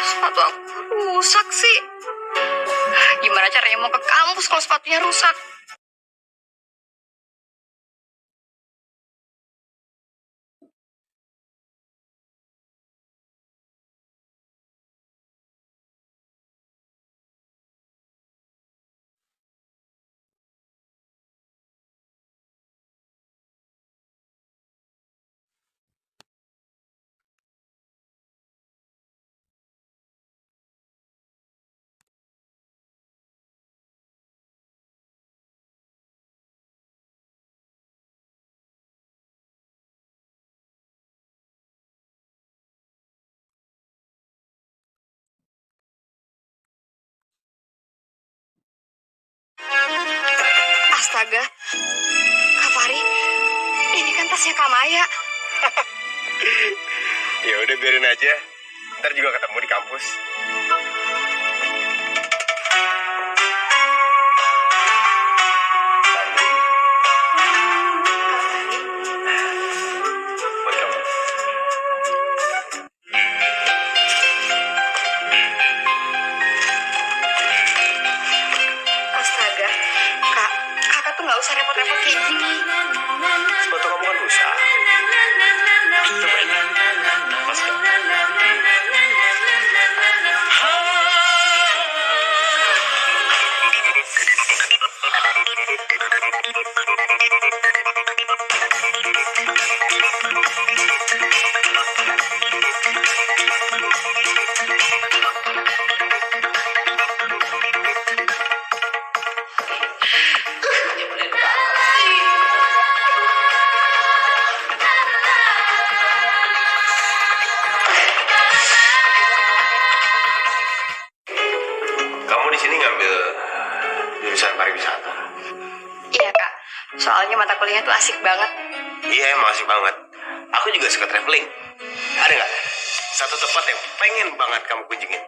Sepatu aku rusak sih. Gimana caranya mau ke kampus kalau sepatunya rusak? Astaga, Kak Fari, ini kan tasnya Kak Maya. Ya udah biarin aja. Ntar juga ketemu di kampus. Buat kamu. Astaga, kakak tuh nggak usah repot-repot kayak gini. Sepatu kamu kan rusak. Coba ini. Mas. Kamu di sini ngambil jurusan pariwisata. Iya Kak, soalnya mata kuliahnya tuh asik banget. Iya emang asik banget. Aku juga suka traveling. Ada nggak satu tempat yang pengen banget kamu kunjungin?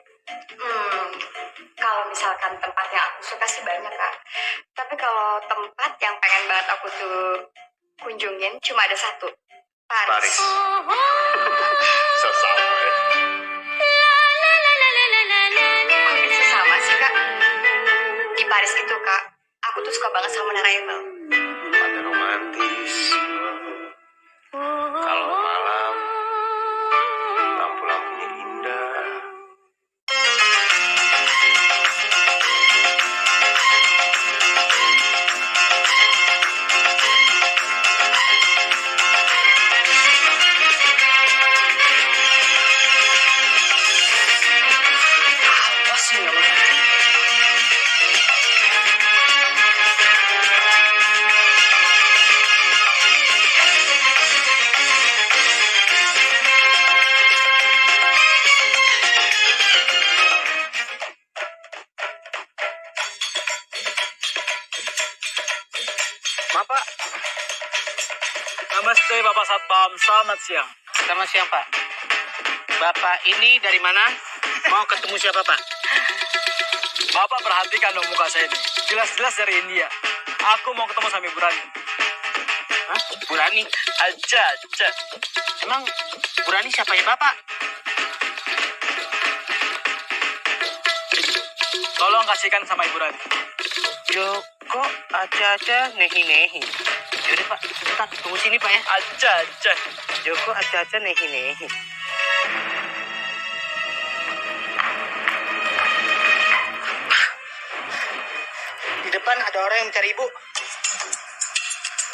Kalau misalkan tempat yang aku suka sih banyak Kak. Tapi kalau tempat yang pengen banget aku tuh kunjungin cuma ada satu. Paris. So sama ya. Kok bisa sama sih Kak? Di Paris itu Kak, aku tuh suka banget sama Menara Eiffel. Tempatnya romantis. Kalau malam lampu-lampunya indah. Awas nggak mau nanti. Bapak. Namaste Bapak Satpam, selamat siang. Selamat siang, Pak. Bapak ini dari mana? Mau ketemu siapa, Pak? Bapak perhatikan dong muka saya ini. Jelas-jelas dari India. Aku mau ketemu sama Ibu Rani. Hah? Bu Rani? Aja. Emang Bu Rani siapa ya, Bapak? Tolong kasihkan sama Ibu Rani. Joko aja nehi-nehi. Yaudah, Pak. Sebentar. Tunggu sini, Pak ya. Aja. Joko aja nehi-nehi. Di depan ada orang yang mencari Ibu.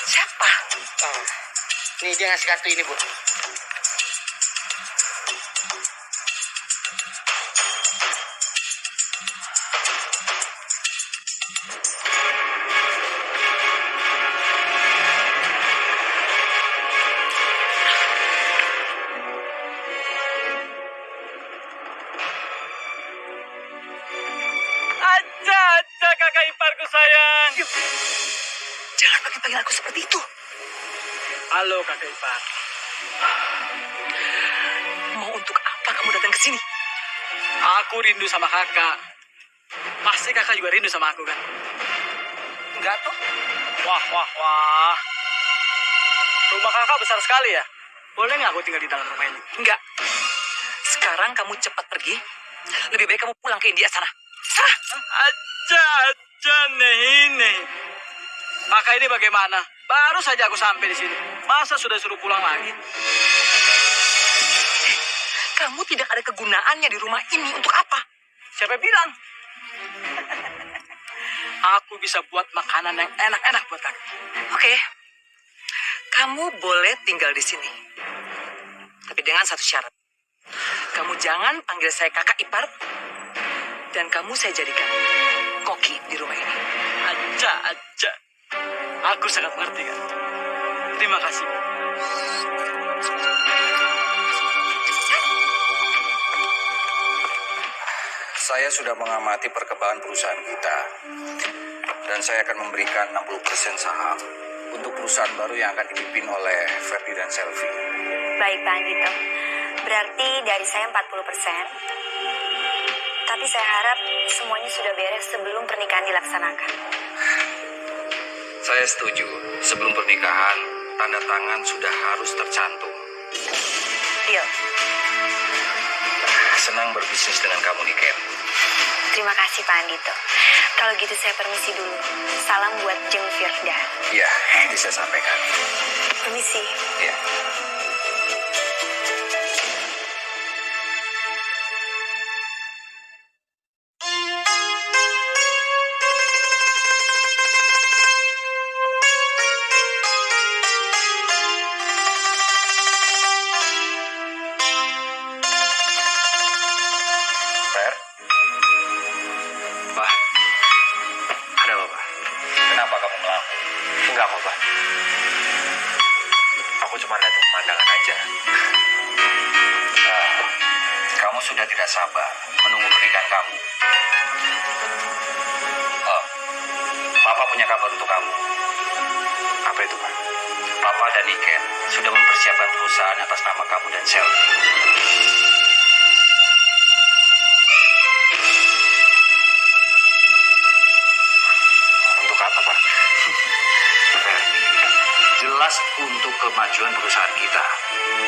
Siapa? Oh. Nih, dia ngasih kartu ini, Bu. Aja kakak iparku sayang. Jangan panggil aku seperti itu. Halo kakak ipar. Mau untuk apa kamu datang ke sini? Aku rindu sama kakak. Pasti kakak juga rindu sama aku kan? Enggak tuh. Wah. Rumah kakak besar sekali ya? Boleh nggak aku tinggal di dalam rumah ini? Enggak. Sekarang kamu cepat pergi. Lebih baik kamu pulang ke India sana. Sana. Aja nih. Kakak ini bagaimana? Baru saja aku sampai di sini. Masa sudah suruh pulang lagi? Kamu tidak ada kegunaannya di rumah ini. Untuk apa? Siapa bilang? Aku bisa buat makanan yang enak-enak buat kakak. Oke. Kamu boleh tinggal di sini. Tapi dengan satu syarat. Kamu jangan panggil saya kakak ipar. Dan kamu saya jadikan koki di rumah ini. Aja. Aku sangat mengerti kan. Terima kasih. Saya sudah mengamati perkembangan perusahaan kita. Dan saya akan memberikan 60% saham untuk perusahaan baru yang akan dipimpin oleh Ferdi dan Selvi. Baik Pak Andito, berarti dari saya 40%. Tapi saya harap semuanya sudah beres sebelum pernikahan dilaksanakan. Saya setuju, sebelum pernikahan, tanda tangan sudah harus tercantum. Deal. Senang berbisnis dengan kamu, Niken. Terima kasih Pak Andito. Kalau gitu saya permisi dulu. Salam buat Jeng Firda. Ya, nanti saya sampaikan. Permisi. Ya. Fer? Pak, ada apa, Pak? Kenapa kamu melamun? Enggak kok, Pak. Aku cuma lihat pemandangan aja. Kamu sudah tidak sabar menunggu pernikahan kamu. Oh, Papa punya kabar untuk kamu. Apa itu, Pak? Papa dan Niken sudah mempersiapkan perusahaan atas nama kamu dan Selvi. Untuk apa, Pak? Jelas untuk kemajuan perusahaan kita.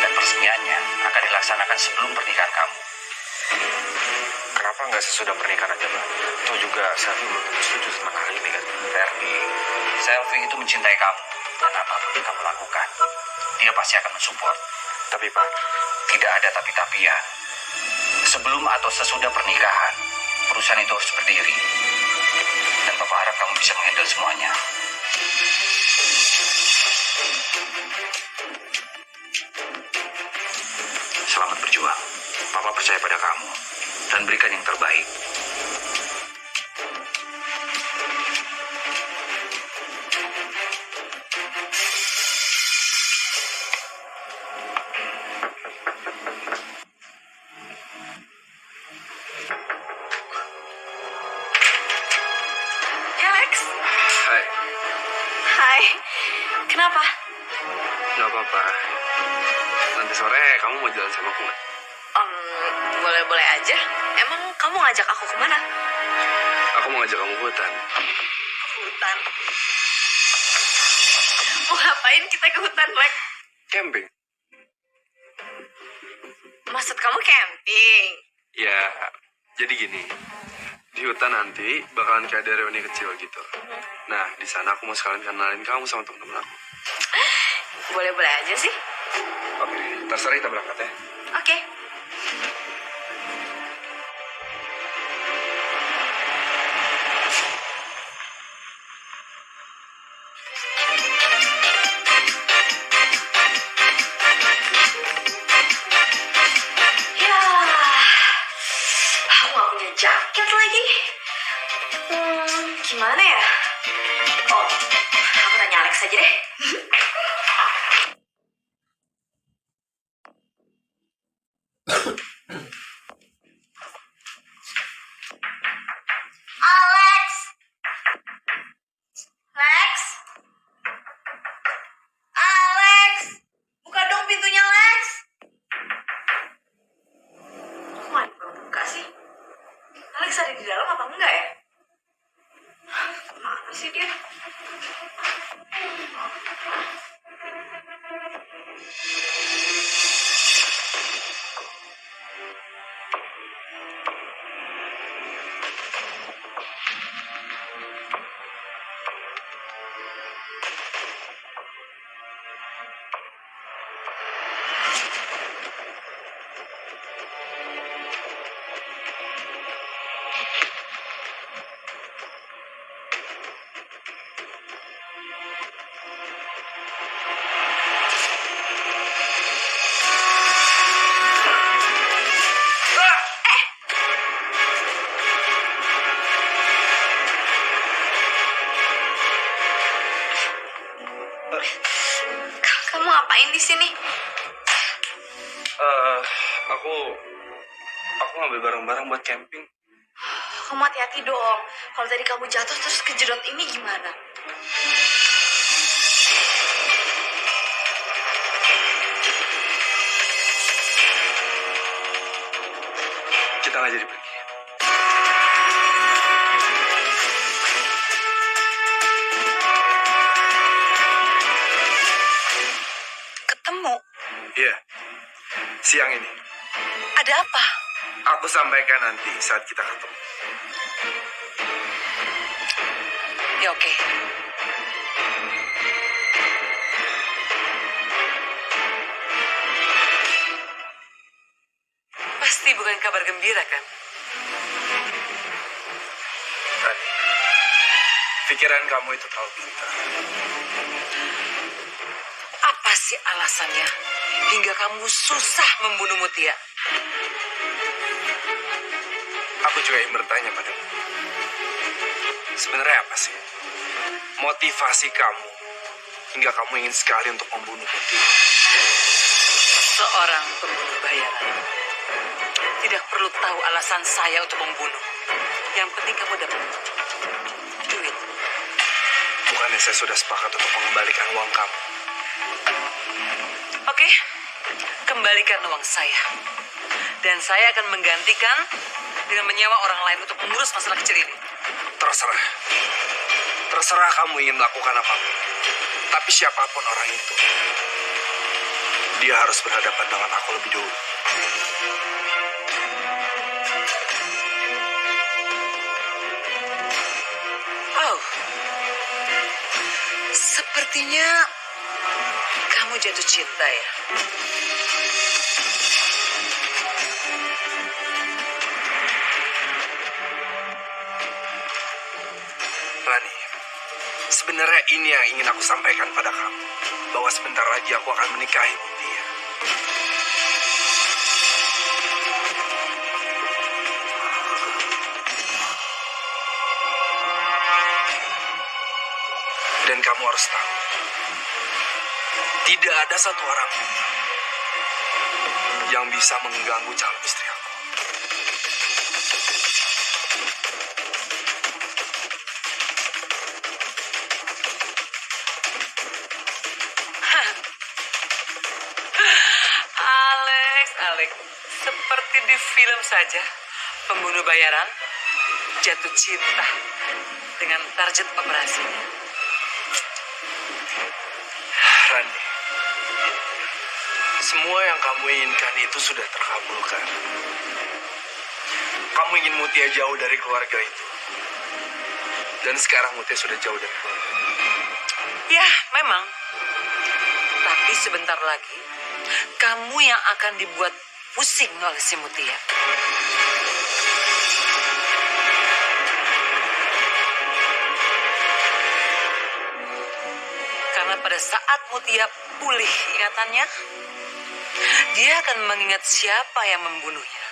Dan peresmiannya akan dilaksanakan sebelum pernikahan kamu. Kenapa nggak sesudah pernikahan aja, Pak? Toh juga Selvi belum tentu setuju tentang hal ini kan? Ferdi, Selvi itu mencintai kamu. Dan apapun yang kamu lakukan, dia pasti akan mensupport. Tapi, Pak, Tidak ada tapi-tapian. Sebelum atau sesudah pernikahan, perusahaan itu harus berdiri. Dan Papa harap kamu bisa menghandle semuanya. Selamat berjuang. Papa percaya pada kamu. Dan berikan yang terbaik. Alex. hai, Hai. Kenapa? nggak apa-apa. Nanti sore kamu mau jalan sama aku nggak? Boleh-boleh aja. Emang kamu ngajak aku kemana? Aku mau ngajak kamu ke hutan. Hutan. Mau ngapain kita ke hutan, Lex? Camping. Maksud kamu camping? Ya, jadi gini. Di hutan nanti bakalan kayak ada reuni kecil gitu. Nah, di sana aku mau sekalian kenalin kamu sama teman-teman aku. Boleh-boleh aja sih. Oke, terserah kita berangkat ya. Oke. Ya, aku gak punya jaket lagi. Gimana ya? Oh, aku tanya Alex aja deh. Alex! Lex! Alex! Buka dong pintunya, Lex! Kok gak buka sih? Alex ada di dalam apa enggak ya? Mana sih dia? Kamu ngapain di sini? Aku ngambil barang-barang buat camping. Kamu hati-hati dong. Kalau tadi kamu jatuh terus kejedot ini gimana? Kita nggak jadi pergi. Ketemu? Iya, siang ini. Ada apa? Aku sampaikan nanti saat kita ketemu. Ya oke. Pasti bukan kabar gembira kan? Rani, pikiran kamu itu terlalu pintar. Apa sih alasannya hingga kamu susah membunuh Mutia? Aku juga ingin bertanya padamu. Sebenarnya apa sih motivasi kamu hingga kamu ingin sekali untuk membunuh Mutia? Seorang pembunuh bayaran tidak perlu tahu alasan saya untuk membunuh. Yang penting kamu dapat duit. Bukannya saya sudah sepakat untuk mengembalikan uang kamu? Oke, kembalikan uang saya. Dan saya akan menggantikan dengan menyewa orang lain untuk mengurus masalah kecil ini. Terserah. Terserah kamu ingin melakukan apapun. Tapi siapapun orang itu, dia harus berhadapan dengan aku lebih dulu. Oh, sepertinya kamu jatuh cinta ya? Rani, sebenarnya ini yang ingin aku sampaikan pada kamu. Bahwa sebentar lagi aku akan menikahi Mutia. Dan kamu harus tahu, tidak ada satu orang pun yang bisa mengganggu calon istri aku. baik. Seperti di film saja. Pembunuh bayaran jatuh cinta dengan target operasinya. Rani, semua yang kamu inginkan itu sudah terkabulkan. Kamu ingin Mutia jauh dari keluarga itu. Dan sekarang Mutia sudah jauh dari keluarga. Ya, memang. Tapi sebentar lagi, kamu yang akan dibuat pusing oleh si Mutia. Karena pada saat Mutia pulih ingatannya, dia akan mengingat siapa yang membunuhnya.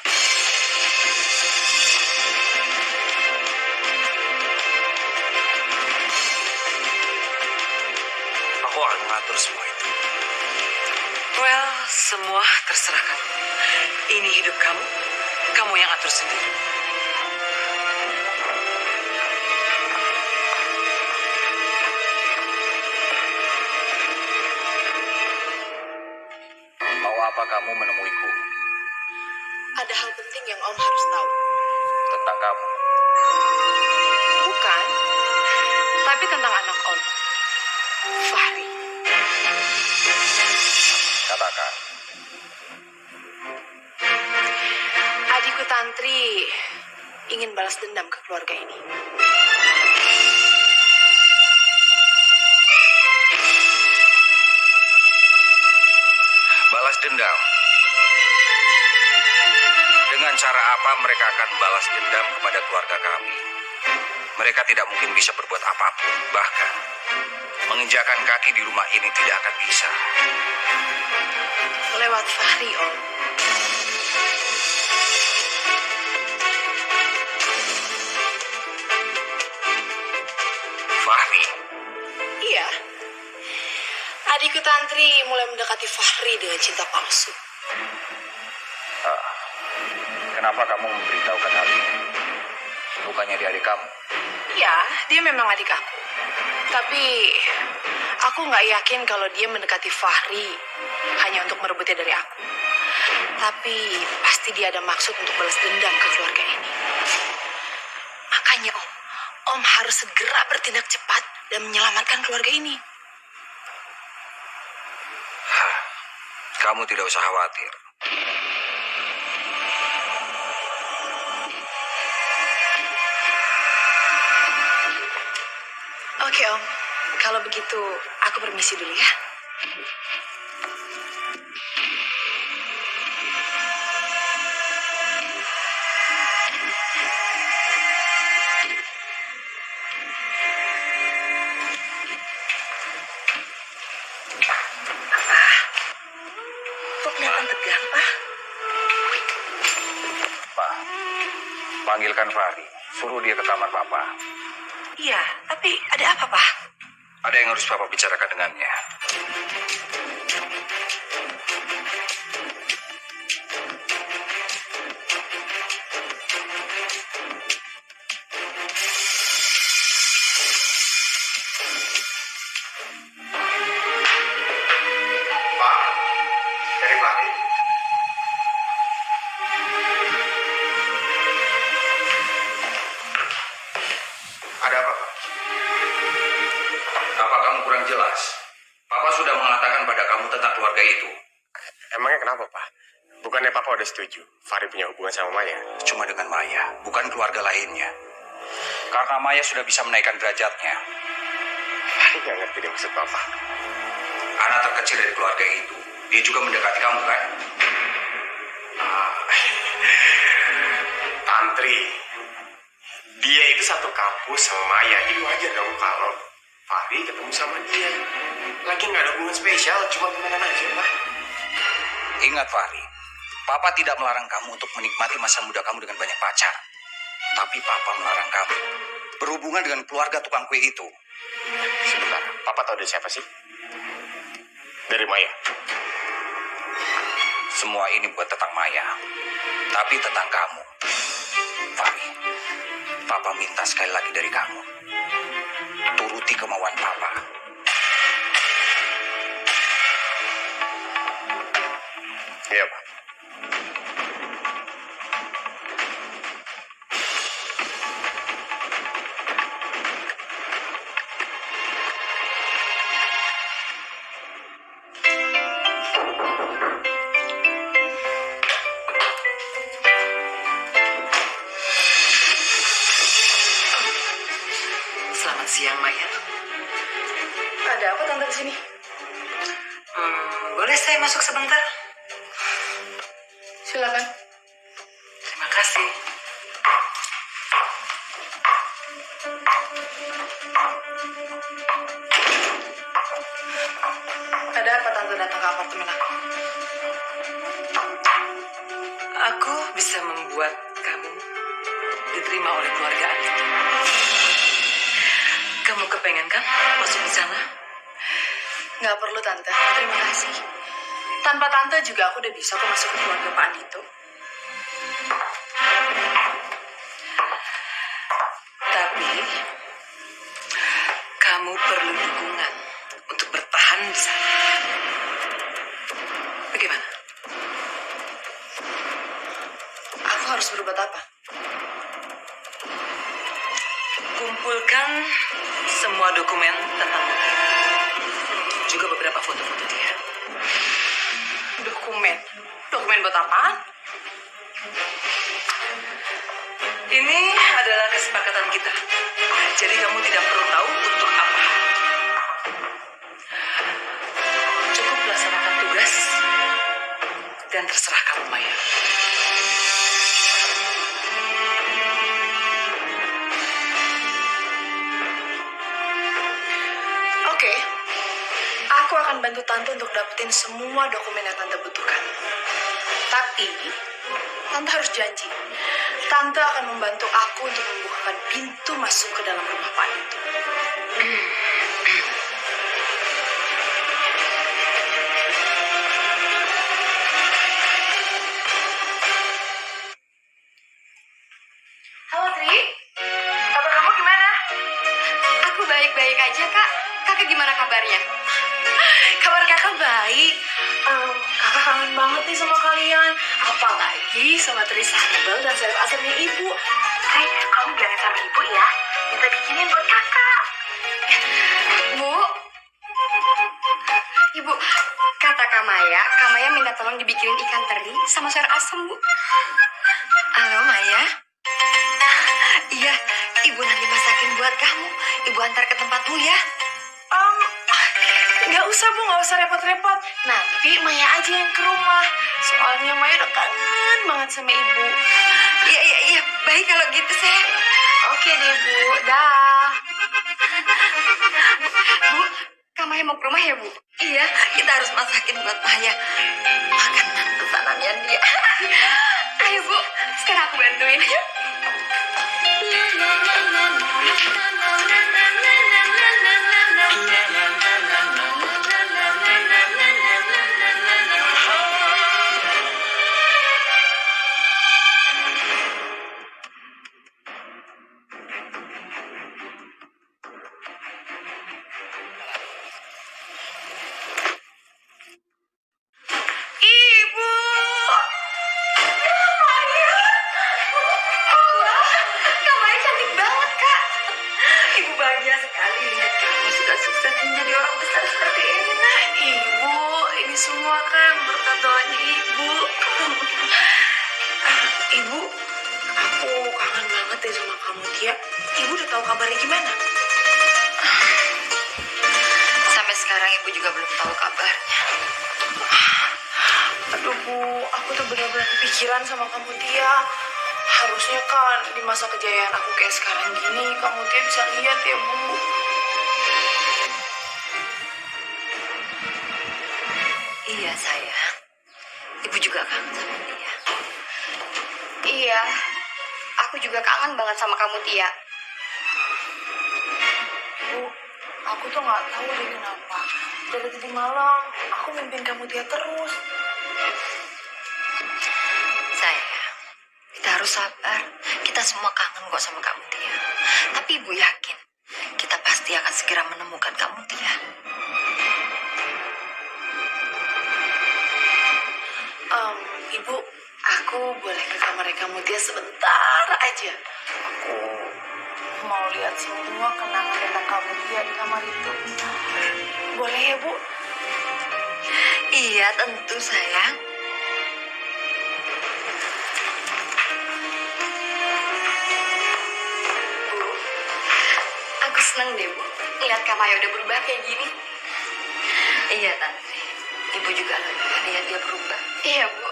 Aku akan mengatur semua itu. Well, semua terserah kamu. Ini hidup kamu, kamu yang atur sendiri. Mau apa kamu menemuiku? Ada hal penting yang Om harus tahu. Tentang kamu. Bukan, tapi tentang anak Om, Fahri. Katakan. Adikku Tantri ingin balas dendam ke keluarga ini. Balas dendam. Dengan cara apa mereka akan balas dendam kepada keluarga kami? Mereka tidak mungkin bisa berbuat apapun. Bahkan, menginjakan kaki di rumah ini tidak akan bisa. Lewat Fahri, Om. Fahri, Iya. Adikku Tantri mulai mendekati Fahri dengan cinta palsu. kenapa kamu memberitahukan hal ini? Bukannya dia adik kamu? Iya, dia memang adik aku. Tapi aku nggak yakin kalau dia mendekati Fahri hanya untuk merebutnya dari aku. Tapi pasti dia ada maksud untuk balas dendam ke keluarga ini. Makanya Om harus segera bertindak cepat dan menyelamatkan keluarga ini. Kamu tidak usah khawatir. Oke Om, kalau begitu aku permisi dulu ya. Kok kelihatan tegang, Pak? Pak, panggilkan Fahri. Suruh dia ke kamar Papa. Iya, tapi ada apa, Pak? Ada yang harus Papa bicarakan dengannya. Pak, dari Fahri. Ada apa, Pak? Apa kamu kurang jelas? Papa sudah mengatakan pada kamu tentang keluarga itu. Emangnya kenapa, Pak? Bukannya Papa udah setuju Fahri punya hubungan sama Maya? Cuma dengan Maya, bukan keluarga lainnya. Karena Maya sudah bisa menaikkan derajatnya. Fahri nggak ngerti deh maksud Papa. Anak terkecil dari keluarga itu, dia juga mendekati kamu kan? Tantri, dia itu satu kampus sama Maya. Jadi wajar dong kalau Fahri ketemu sama dia. Lagi nggak ada hubungan spesial, cuma temenan aja, Pak. Ingat Fahri, Papa tidak melarang kamu untuk menikmati masa muda kamu dengan banyak pacar. Tapi Papa melarang kamu berhubungan dengan keluarga tukang kue itu. Sebentar, Papa tahu dari siapa sih? Dari Maya. Semua ini bukan tentang Maya, tapi tentang kamu. Fahri, Papa minta sekali lagi dari kamu. Turuti kemauan Papa. Iya, Pak. sebentar? Silakan. Terima kasih. Ada apa Tante datang ke apartemen aku? Aku bisa membuat kamu diterima oleh keluarga Adit. Kamu kepengen kan masuk di sana? Nggak perlu Tante, terima kasih. Tanpa Tante juga aku udah bisa kok masuk ke keluarga Pak Andito. Tapi kamu perlu dukungan untuk bertahan di sana. Bagaimana? Aku harus berbuat apa? Kumpulkan semua dokumen tentang Mutia. Juga beberapa foto-foto dia. Dokumen? Dokumen buat apaan? Ini adalah kesepakatan kita. Jadi kamu tidak perlu tahu untuk apa. Cukup laksanakan tugas dan terserah kamu, Maya. Oke. Aku akan bantu Tante untuk dapetin semua dokumen yang Tante butuhkan. Tapi, Tante harus janji. Tante akan membantu aku untuk membukakan pintu masuk ke dalam rumah Pak itu. Halo Tri, kabar kamu gimana? Aku baik-baik aja, Kak. Kakak gimana kabarnya? Kabar kakak baik. Kakak kangen banget nih sama kalian. Apalagi sama Trisha Hebel dan sayur asamnya ibu. Tri, kamu bilangin sama ibu ya. Minta bikinin buat kakak. Bu, Ibu, kata Kamaya minta tolong dibikinin ikan teri sama sayur asem, Bu. Halo, Maya. Iya, Ibu nanti masakin buat kamu. Ibu antar ke tempatmu ya. Nggak usah Bu, nggak usah repot-repot. Nanti Maya aja yang ke rumah. Soalnya Maya udah kangen banget sama ibu. Iya, baik kalau gitu, sayang. Oke deh Bu, dah. Bu, Kamaya mau ke rumah ya, Bu? Iya, kita harus masakin buat Maya. Makanan pesanannya dia. Ayo, Bu, sekarang aku bantuin. Ibu! Kamaya cantik banget, Kak. Ibu bahagia sekali lihat kamu sudah sukses menjadi orang besar seperti ini, Nak. Ibu, ini semua kan berkat doanya Ibu. Ibu, aku kangen banget deh sama kamu, Tia. Ibu udah tahu kabarnya gimana? Sampai sekarang Ibu juga belum tahu kabarnya. Aduh Bu, aku tuh benar-benar kepikiran sama kamu Tia. Harusnya kan di masa kejayaan aku kayak sekarang gini, kamu Tia bisa lihat ya Bu. Iya, sayang. Ibu juga kangen sama dia. Iya, aku juga kangen banget sama kamu, Tia. Bu, aku tuh nggak tahu deh kenapa. Dari tadi malam, aku mimpin kamu Tia terus. Sayang, kita harus sabar. Kita semua kangen kok sama kamu, Tia. Tapi Ibu yakin, kita pasti akan segera menemukan kamu, Tia. Ibu, aku boleh ke kamar kamu Tia sebentar aja. Aku mau lihat semua kenangan tentang kamu Tia di kamar itu. Boleh ya Bu? Iya, tentu, sayang. Bu, aku seneng deh, Bu. Lihat Kamaya udah berubah kayak gini. Iya, Tante. Ibu juga lihat dia berubah. Iya, Bu.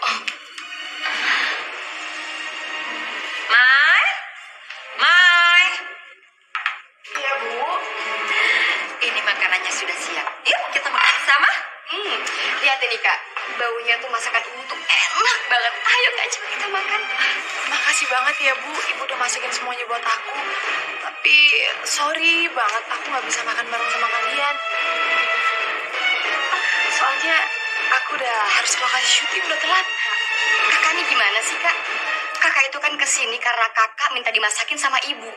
Mai, Mai. Iya, Bu. Ini makanannya sudah siap. Yuk kita makan sama. Lihat ini Kak, baunya tuh masakan ibu tuh enak banget. Ayo Kak, coba kita makan. Makasih banget ya, Bu. Ibu udah masakin semuanya buat aku. Tapi sorry banget, aku nggak bisa makan bareng sama kalian. Soalnya aku udah harus ke lokasi syuting, udah telat. Kakak ini gimana sih Kak? Kakak itu kan kesini karena kakak minta dimasakin sama ibu.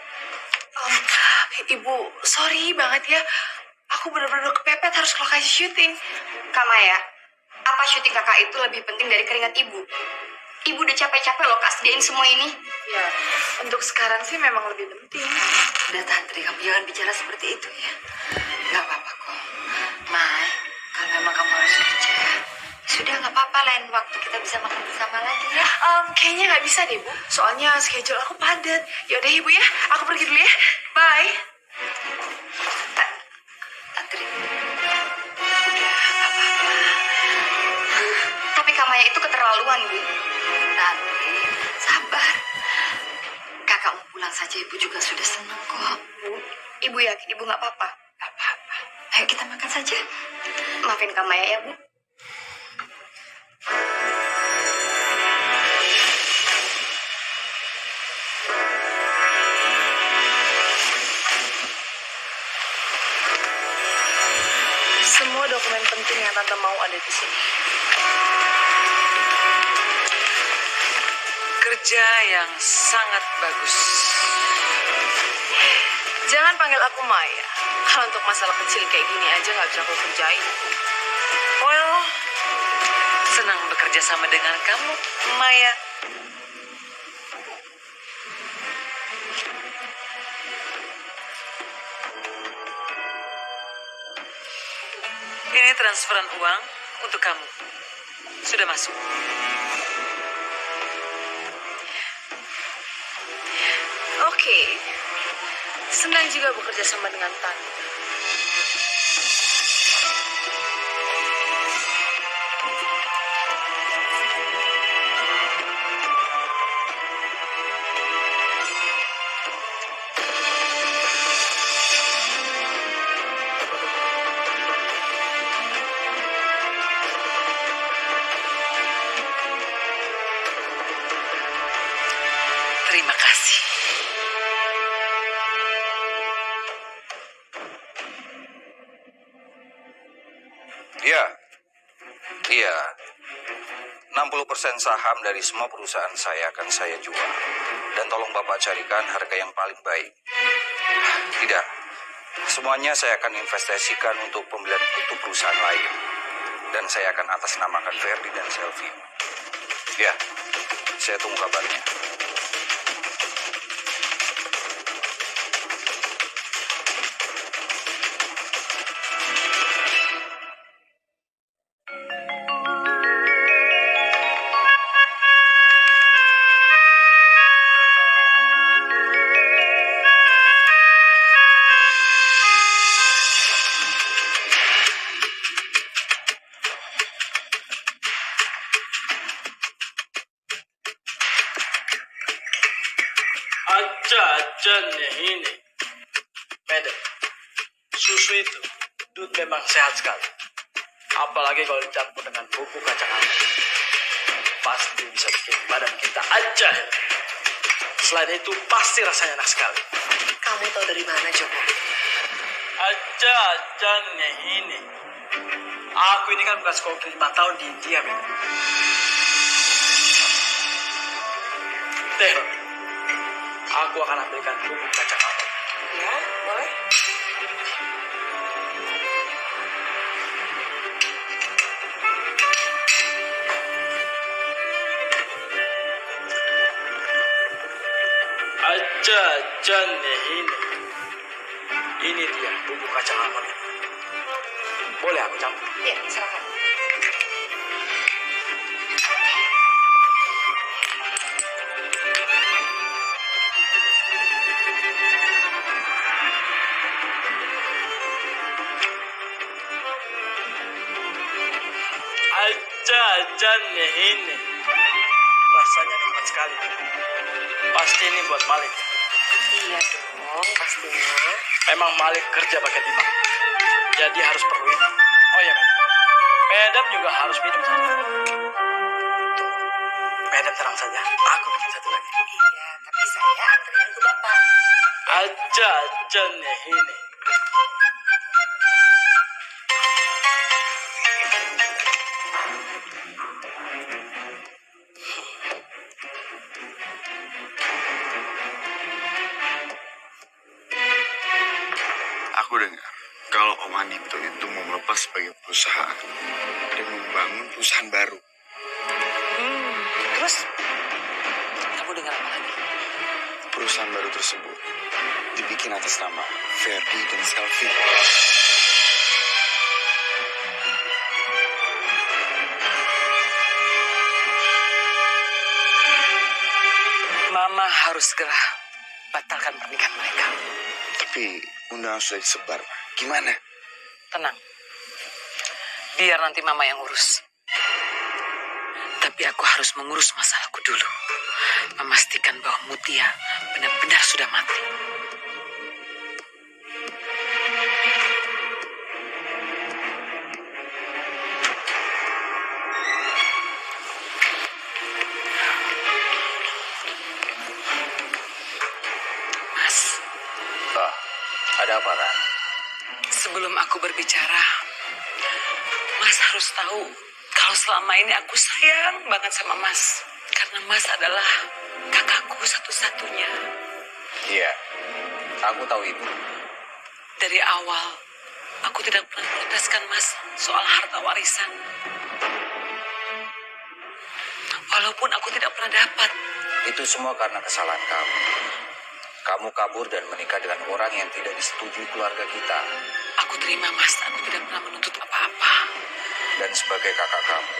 Ibu, sorry banget ya. Aku benar-benar kepepet harus ke lokasi syuting. Kak Maya, apa syuting kakak itu lebih penting dari keringat ibu? Ibu udah capek-capek loh Kak sediain semua ini. Ya, untuk sekarang sih memang lebih penting. Udah Tantri, kamu jangan bicara seperti itu ya. Gak apa-apa kok. Mai, kalau memang kamu harus kerja, sudah gak apa-apa, lain waktu kita bisa makan bersama lagi ya. Kayaknya nggak bisa deh, Bu. Soalnya schedule aku padat. Yaudah, Ibu ya. Aku pergi dulu ya. Bye. Tantri, udah gak apa-apa. Tapi Kak Maya itu keterlaluan, Bu. Tantri, sabar. Kakak mau pulang saja, ibu juga sudah senang kok. Bu, ibu yakin ibu gak apa-apa? Gak apa-apa. Ayo kita makan saja. Maafin Kak Maya ya, Bu. Semua dokumen penting yang Tante mau ada di sini. Kerja yang sangat bagus. Jangan panggil aku Maya. Kalau untuk masalah kecil kayak gini aja nggak bisa aku kerjain. Well, senang bekerja sama dengan kamu, Maya. Ini transferan uang untuk kamu. Sudah masuk. Oke. Senang juga bekerja sama dengan Tante. Terima kasih. Iya. 60% saham dari semua perusahaan saya akan saya jual. Dan tolong Bapak carikan harga yang paling baik. Tidak. Semuanya saya akan investasikan untuk pembelian untuk perusahaan lain. Dan saya akan atasnamakan Ferdi dan Selvi. Ya, saya tunggu kabarnya. Aja nih ini. Madam, susu itu Dut memang sehat sekali. Apalagi kalau dicampur dengan bubuk kacang almond. Pasti bisa bikin badan kita aja. Selain itu pasti rasanya enak sekali. Kamu tahu dari mana, Joko? Aja nih ini. Aku ini kan bukan sekolah 5 tahun di India, Madam. Teh, aku akan ambilkan bubuk kacang almond. Ya, boleh. Aja nih ini. Ini dia bubuk kacang almond. Boleh aku campur? Iya, silakan. ini. Rasanya nikmat sekali. Pasti ini buat Malik. Iya dong, pastinya. Memang Malik kerja pakai timah. Jadi harus perlu ini. Oh ya, Madam juga harus minum satu. Tuh, Madam tenang saja. Aku bikin satu lagi. Iya, tapi saya anterin ke Bapak. Aja nih ini. Aku dengar kalau Om Anito itu mau melepas sebagai perusahaan dan membangun perusahaan baru. Terus kamu dengar apa lagi? Perusahaan baru tersebut dibikin atas nama Ferdi dan Selvi. Mama harus segera batalkan pernikahan mereka. Tapi undangan sudah disebar, Ma. Gimana? Tenang. Biar nanti Mama yang urus. Tapi aku harus mengurus masalahku dulu. Memastikan bahwa Mutia benar-benar sudah mati. Mas, Ada apa, Ran? sebelum aku berbicara, Mas harus tahu kalau selama ini aku sayang banget sama Mas. Karena Mas adalah kakakku satu-satunya. Iya, aku tahu itu. Dari awal, aku tidak pernah proteskan Mas soal harta warisan. Walaupun aku tidak pernah dapat. Itu semua karena kesalahan kamu. Kamu kabur dan menikah dengan orang yang tidak disetujui keluarga kita. Aku terima Mas, aku tidak pernah menuntut apa-apa. Dan sebagai kakak kamu,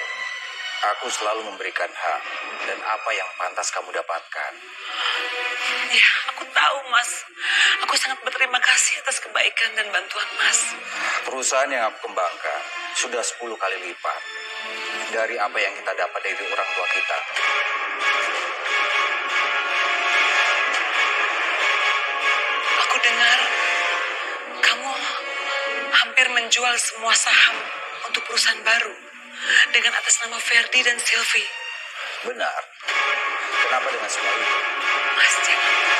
aku selalu memberikan hak dan apa yang pantas kamu dapatkan. Ya, aku tahu Mas. Aku sangat berterima kasih atas kebaikan dan bantuan Mas. Perusahaan yang aku kembangkan sudah 10 kali lipat dari apa yang kita dapat dari orang tua kita. Aku dengar kamu hampir menjual semua saham untuk perusahaan baru dengan atas nama Ferdi dan Sylvie. Benar. Kenapa dengan semua itu? Mas, jangan lupa.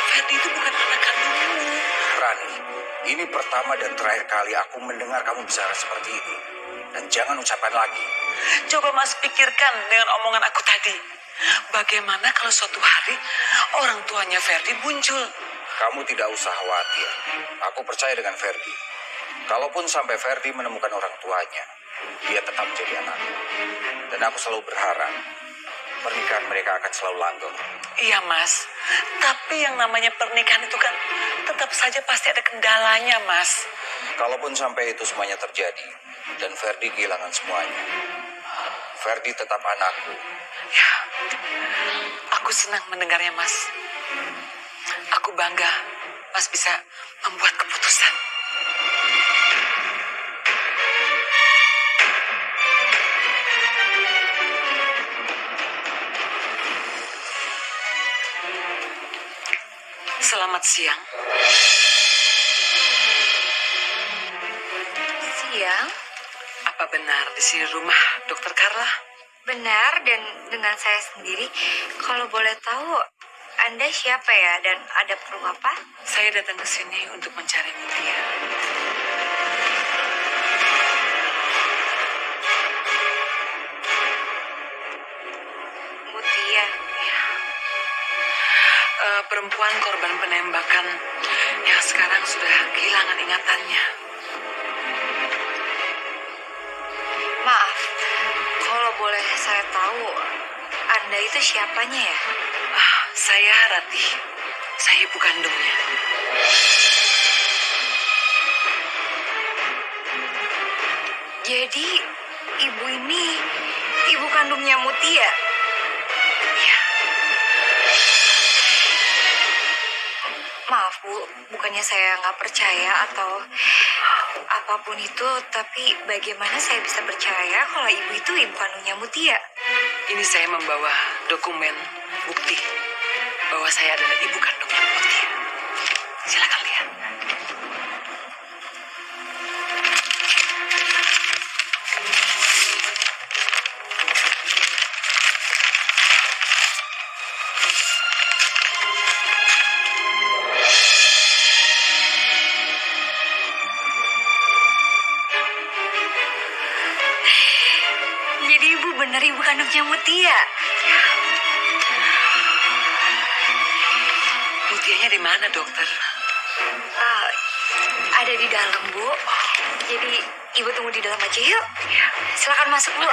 Ferdi itu bukan anak kandungmu. Rani, ini pertama dan terakhir kali aku mendengar kamu bicara seperti ini. Dan jangan ucapkan lagi. Coba Mas pikirkan dengan omongan aku tadi. Bagaimana kalau suatu hari orang tuanya Ferdi muncul? Kamu tidak usah khawatir. Aku percaya dengan Ferdi. Kalaupun sampai Ferdi menemukan orang tuanya, dia tetap menjadi anakku. Dan aku selalu berharap pernikahan mereka akan selalu langgeng. Iya Mas, tapi yang namanya pernikahan itu kan tetap saja pasti ada kendalanya Mas. Kalaupun sampai itu semuanya terjadi, dan Ferdi kehilangan semuanya, Ferdi tetap anakku. Ya, aku senang mendengarnya Mas. Aku bangga Mas bisa membuat keputusan. Selamat siang. Siang, Apa benar di sini rumah Dokter Carla? benar dan dengan saya sendiri. Kalau boleh tahu, Anda siapa ya dan ada perlu apa? Saya datang ke sini untuk mencari Mutia. Mutia. Perempuan korban penembakan yang sekarang sudah kehilangan ingatannya. Maaf, kalau boleh saya tahu, Anda itu siapanya ya? Saya Ratih. Saya ibu kandungnya. Jadi, ibu ini ibu kandungnya Mutia? Iya. Maaf, Bu, bukannya saya nggak percaya atau apapun itu, tapi bagaimana saya bisa percaya kalau ibu itu ibu kandungnya Mutia? Ini saya membawa dokumen bukti bahwa saya adalah ibu kandungnya Mutia. Silakan lihat. Jadi ibu benar ibu kandungnya Mutia? Mutianya di mana, dokter? Ah, ada di dalam, Bu. Jadi ibu tunggu di dalam aja yuk. Silakan masuk, Bu.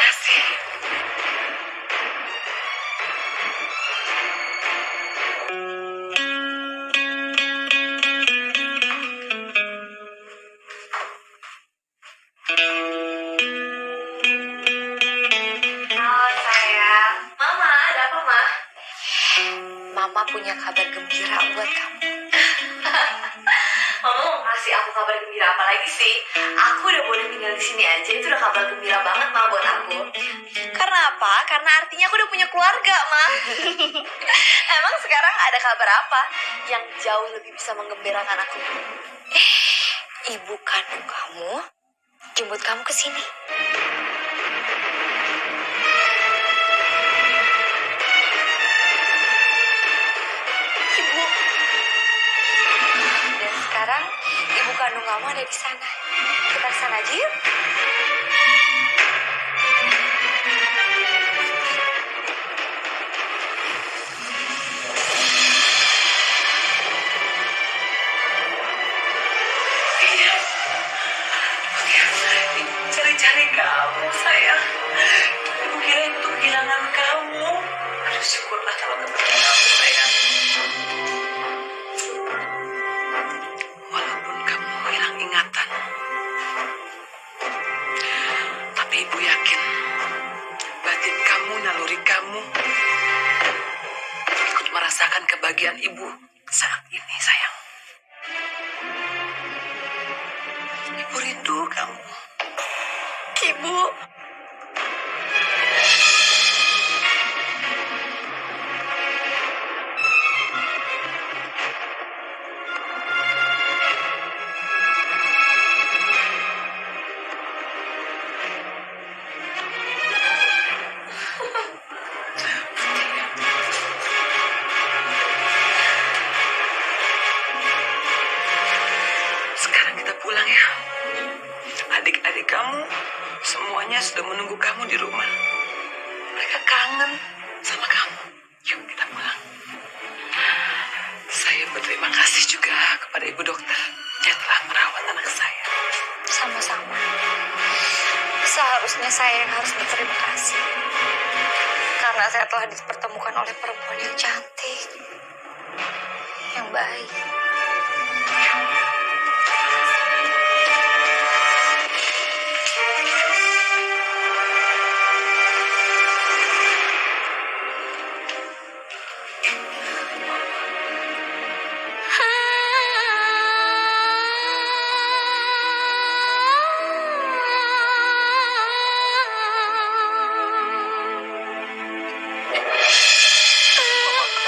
Halo sayang. Mama, ada apa, Ma? Mama punya kabar gembira buat kamu. Mama mau ngasih aku kabar gembira apa lagi sih? Aku udah boleh tinggal di sini aja, itu udah kabar gembira banget, Ma, buat aku. Karena apa? Karena artinya aku udah punya keluarga, Ma. Emang sekarang ada kabar apa yang jauh lebih bisa menggembirakan aku? Ibu kandung kamu jemput kamu ke sini. Ibu. Dan sekarang ibu kandung kamu ada di sana. Kita ke sana aja yuk. Cari-cari kamu, sayang. Ibu kira itu kehilangan kamu. Aduh, syukurlah kalau ketemu kamu, sayang. Walaupun kamu hilang ingatan, tapi ibu yakin batin kamu, naluri kamu ikut merasakan kebahagiaan ibu saat ini, sayang. Ibu rindu kamu. Ibu. Sekarang kita pulang ya. Adik-adik kamu semuanya sudah menunggu kamu di rumah. Mereka kangen sama kamu. Yuk kita pulang. Saya berterima kasih juga kepada ibu dokter yang telah merawat anak saya. Sama-sama. Seharusnya saya yang harus berterima kasih. Karena saya telah dipertemukan oleh perempuan yang cantik. Yang baik.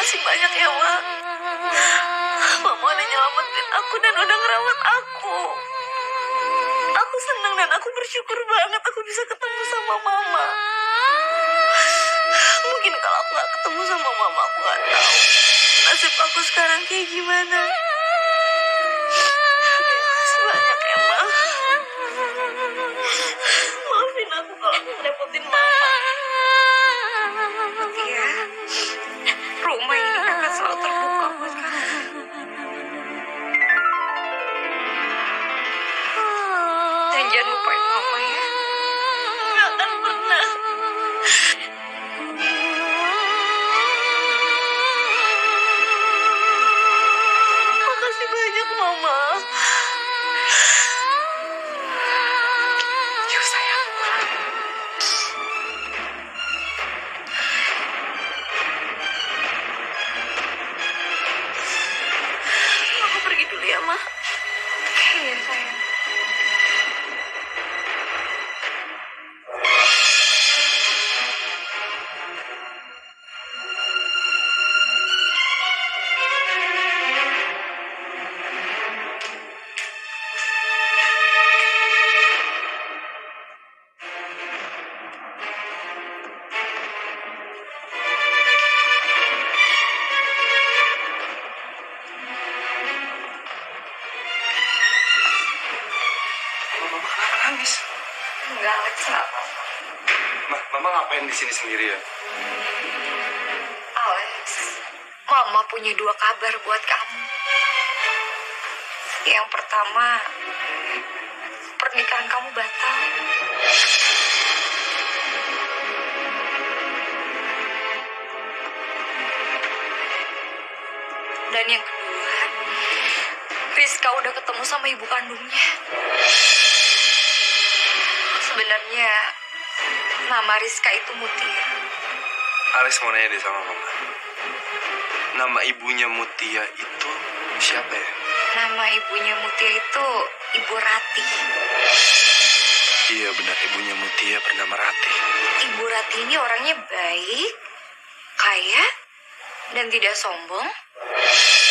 Makasih banyak ya, Ma. Mama udah nyelamatin aku dan udah ngerawat aku. Aku senang dan aku bersyukur banget aku bisa ketemu sama Mama. Mungkin kalau aku gak ketemu sama Mama, aku gak tahu nasib aku sekarang kayak gimana. Makasih banyak ya, Ma. Maafin aku kalau aku ngerepotin Mama. Iya. Rumah ini akan selalu terbuka buat kamu. Dan jangan lupain Mama ya. Gak akan pernah. Makasih banyak, Mama. Yuk sayang. ngapain di sini sendirian? Alex, Mama punya dua kabar buat kamu. Yang pertama, pernikahan kamu batal. Dan yang kedua, Rizka udah ketemu sama ibu kandungnya. Sebenarnya nama Rizka itu Mutia. Alex mau nanya deh sama Mama. Nama ibunya Mutia itu siapa ya? Nama ibunya Mutia itu Ibu Rati. Iya benar, ibunya Mutia bernama Rati. Ibu Rati ini orangnya baik, kaya, dan tidak sombong.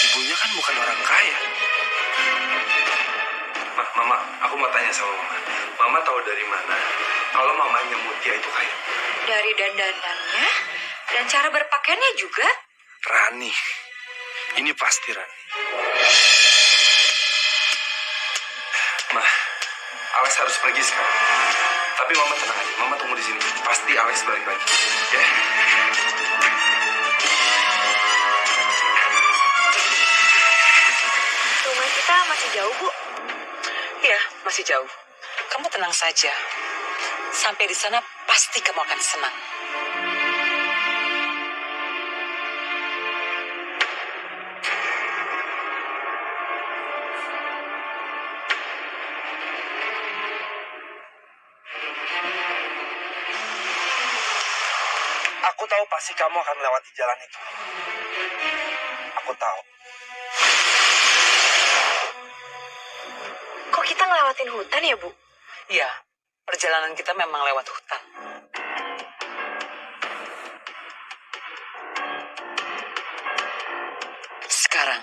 Ibunya kan bukan orang kaya. Mama, aku mau tanya sama Mama. Mama tahu dari mana kalau mamanya Mutia itu kaya? Dari dandanannya dan cara berpakaiannya juga. Rani. Ini pasti Rani. Ma, Alex harus pergi sekarang. Tapi Mama tenang aja. Mama tunggu di sini. Pasti Alex balik lagi. Ya. Rumah kita masih jauh, Bu. Ya, masih jauh. Kamu tenang saja. Sampai di sana pasti kamu akan senang. Aku tahu pasti kamu akan melewati jalan itu. Aku tahu. Kok kita ngelewatin hutan ya, Bu? Ya, perjalanan kita memang lewat hutan. Sekarang,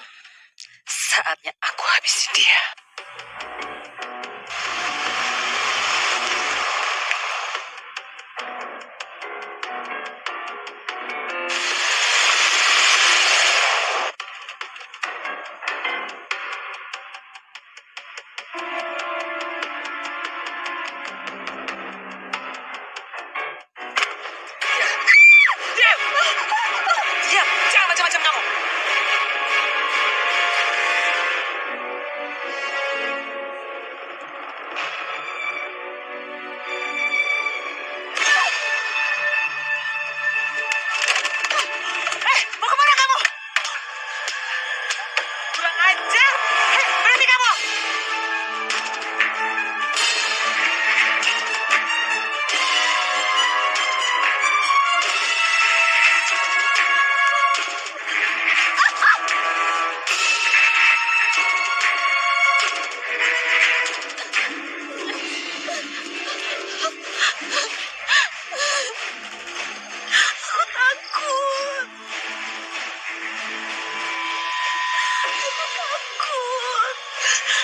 saatnya aku habisi dia. Diam, jangan macam-macam kamu. Mau kemana kamu? Kurang ajar. Berhenti kamu.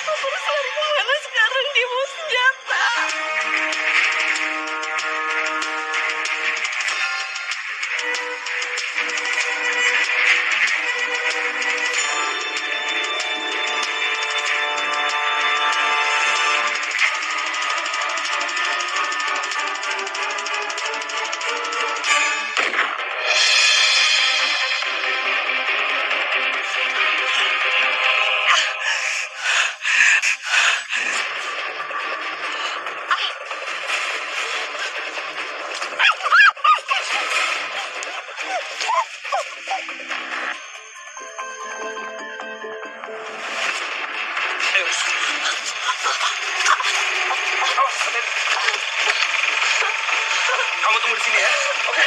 Aku harus lari kemana sekarang? Dia mau senjata. Kamu tunggu di sini ya. Oke.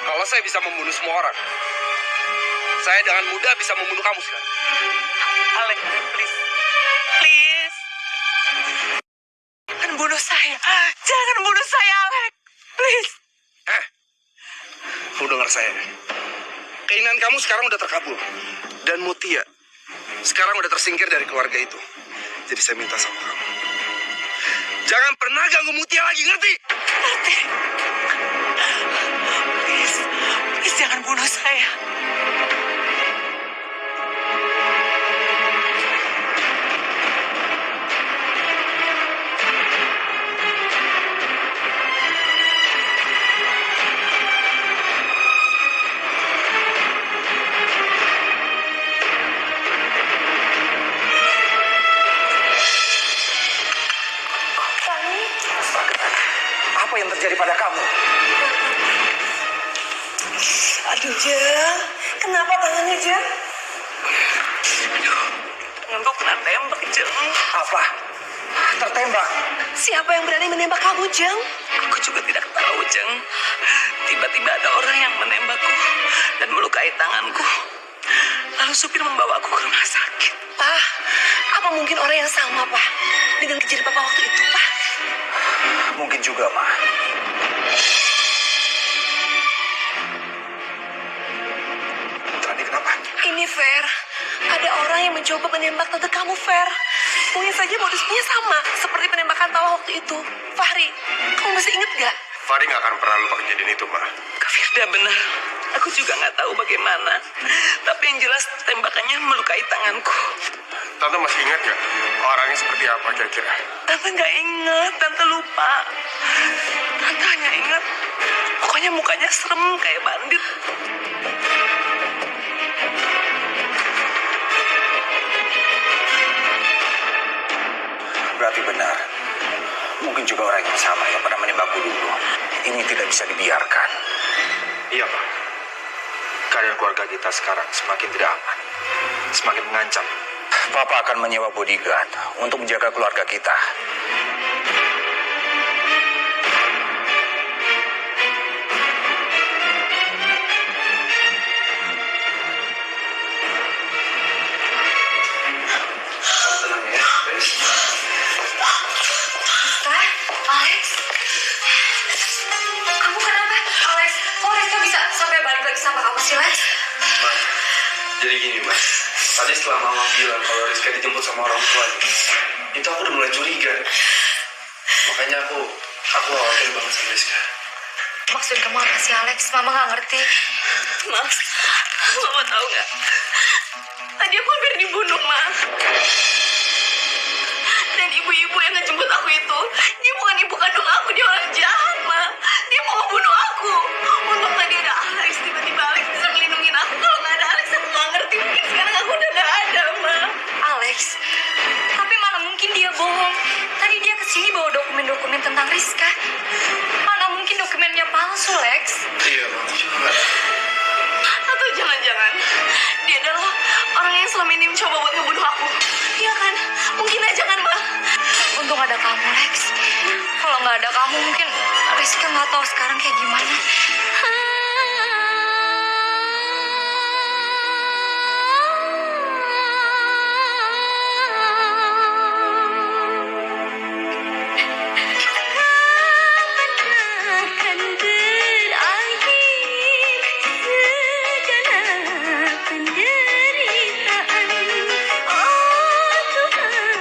Kalau saya bisa membunuh semua orang, saya dengan mudah bisa membunuh kamu sekarang. Alex, please. Please. Jangan bunuh saya. Jangan bunuh saya, Alex. Please. Kamu dengar saya. Keinginan kamu sekarang udah terkabul. Dan Mutia sekarang udah tersingkir dari keluarga itu. Jadi saya minta sama kamu, jangan pernah ganggu Mutia lagi, ngerti? Ngerti. Please. Please jangan bunuh saya. Jeng, Apa? Tertembak? siapa yang berani menembak kamu, Jeng? Aku juga tidak tahu, Jeng. Tiba-tiba ada orang yang menembakku dan melukai tanganku. Lalu supir membawaku ke rumah sakit. Pak, apa mungkin orang yang sama, Pak, dengan kejadian Papa waktu itu, Pak? Mungkin juga, Ma. Tadi kenapa? Ini Fer, ada orang yang mencoba menembak tante kamu, Fer. Mungkin saja modusnya sama seperti penembakan Papa waktu itu. Fahri, kamu masih inget gak? Fahri nggak akan pernah lupa kejadian itu, Ma. Kak Firda benar. Aku juga nggak tahu bagaimana. Tapi yang jelas tembakannya melukai tanganku. Tante masih ingat nggak orangnya seperti apa kira-kira? Tante nggak ingat, Tante lupa. Tante hanya ingat, pokoknya mukanya serem kayak bandit. Berarti benar. Mungkin juga orang yang sama yang pernah menembakku dulu. Ini tidak bisa dibiarkan. Iya, Pak. Keadaan keluarga kita sekarang semakin tidak aman. Semakin mengancam. Papa akan menyewa bodyguard untuk menjaga keluarga kita. Alex, kamu kenapa? Alex, kok Rizka bisa sampai balik lagi sama kamu sih, Lex? Jadi gini, Mas. Tadi setelah Mama bilang kalau Rizka dijemput sama orang tuanya, itu aku udah mulai curiga. Makanya aku khawatir banget sama Rizka. Maksud kamu apa sih, Alex? Mama nggak ngerti. Mas, Mama tahu nggak? Tadi aku hampir dibunuh, Mas. Dan ibu-ibu yang ngejemput aku itu, dia bukan ibu kandung aku, dia orang jahat, Ma. Dia mau membunuh aku. Untung tadi ada Alex, tiba-tiba Alex bisa melindungi aku. Kalau nggak ada Alex, aku nggak ngerti. Mungkin sekarang aku udah nggak ada, Ma. Alex, tapi mana mungkin dia bohong. Tadi dia kesini bawa dokumen-dokumen tentang Rizka. Mana mungkin dokumennya palsu, Lex? Iya, Ma. Aku juga nggak tahu. Atau jangan-jangan dia adalah orang yang selama ini mencoba buat ngebunuh aku. Iya kan? Mungkin aja kan, Ma? Untung ada kamu, Lex. Kalau nggak ada kamu, mungkin Rizka nggak tahu sekarang kayak gimana. Akan berakhir segala penderitaan. Oh Tuhan,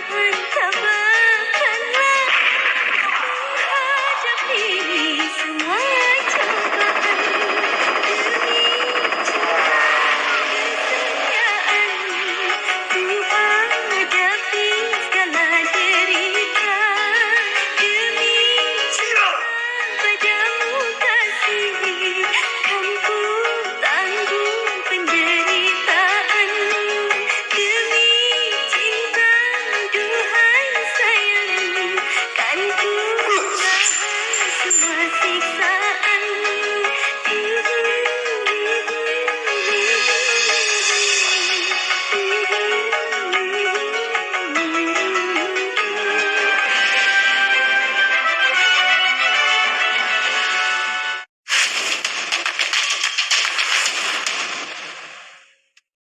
tabahkanlah hadapi semua cobaan demi kesetiaan. Ku hadapi segala derita demi padamu kasih, kan ku tanggung penderitaan demi cinta, duhai sayang, kan ku tahan semua siksaan.